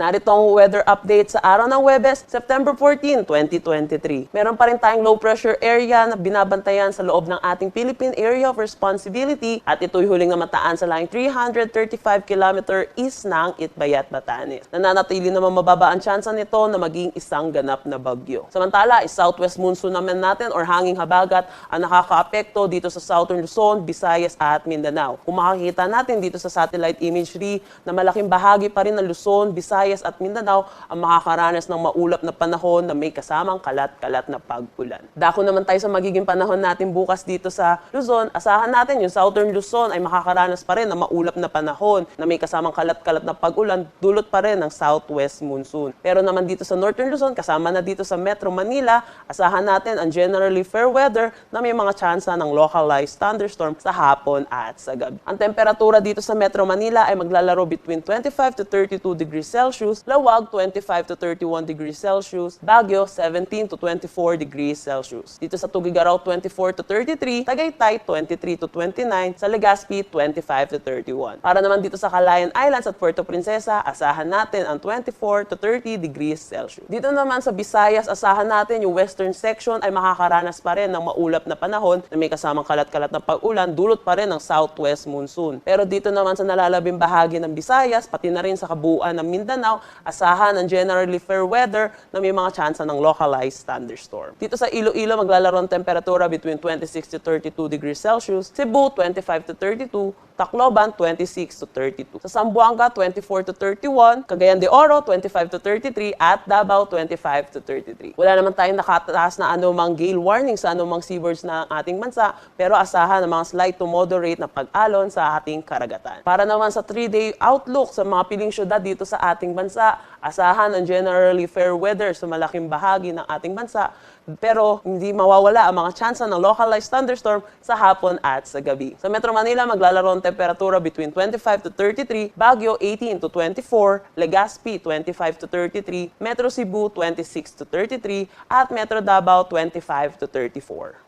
Narito ang weather update sa araw ng Huwebes, September 14, 2023. Meron pa rin tayong low pressure area na binabantayan sa loob ng ating Philippine Area of Responsibility at ito'y huling namataan sa laing 335 km east ng Itbayat, Batanes. Nananatili naman mababa ang tsansa nito na maging isang ganap na bagyo. Samantala, southwest monsoon naman natin or hanging habagat ang nakakaapekto dito sa Southern Luzon, Visayas at Mindanao. Kung makikita natin dito sa satellite imagery na malaking bahagi pa rin ng Luzon, Visayas at Mindanao ang makakaranas ng maulap na panahon na may kasamang kalat-kalat na pag-ulan. Dako naman tayo sa magiging panahon natin bukas dito sa Luzon. Asahan natin yung Southern Luzon ay makakaranas pa rin ng maulap na panahon na may kasamang kalat-kalat na pag-ulan, dulot pa rin ng southwest monsoon. Pero naman dito sa Northern Luzon, kasama na dito sa Metro Manila, asahan natin ang generally fair weather na may mga tsansa ng localized thunderstorm sa hapon at sa gabi. Ang temperatura dito sa Metro Manila ay maglalaro between 25 to 32 degrees Celsius, Lawag 25 to 31 degrees Celsius, Baguio 17 to 24 degrees Celsius. Dito sa Tugigaraw 24 to 33, Tagaytay 23 to 29, sa Legazpi 25 to 31. Para naman dito sa Calayan Islands at Puerto Princesa, asahan natin ang 24 to 30 degrees Celsius. Dito naman sa Visayas, asahan natin yung western section ay makakaranas pa rin ng maulap na panahon na may kasamang kalat-kalat na pag-ulan, dulot pa rin ng southwest monsoon. Pero dito naman sa nalalabing bahagi ng Visayas, pati na rin sa kabuuan ng Mindanao, asahan ang generally fair weather na may mga tsansa ng localized thunderstorm. Dito sa Iloilo, maglalaro ang temperatura between 26 to 32 degrees Celsius, Cebu 25 to 32, Tacloban 26 to 32. Sa Zamboanga 24 to 31, Cagayan de Oro 25 to 33 at Davao 25 to 33. Wala naman tayong nakataas na anumang gale warning sa anumang seaboards ng ating bansa, pero asahan ang mga slight to moderate na pag-alon sa ating karagatan. Para naman sa 3-day outlook sa mga piling syudad dito sa ating bansa, asahan ang generally fair weather sa malaking bahagi ng ating bansa, pero hindi mawawala ang mga tsansa ng localized thunderstorm sa hapon at sa gabi. Sa Metro Manila, maglalaro ang temperatura between 25 to 33, Baguio 18 to 24, Legazpi 25 to 33, Metro Cebu 26 to 33, at Metro Davao 25 to 34.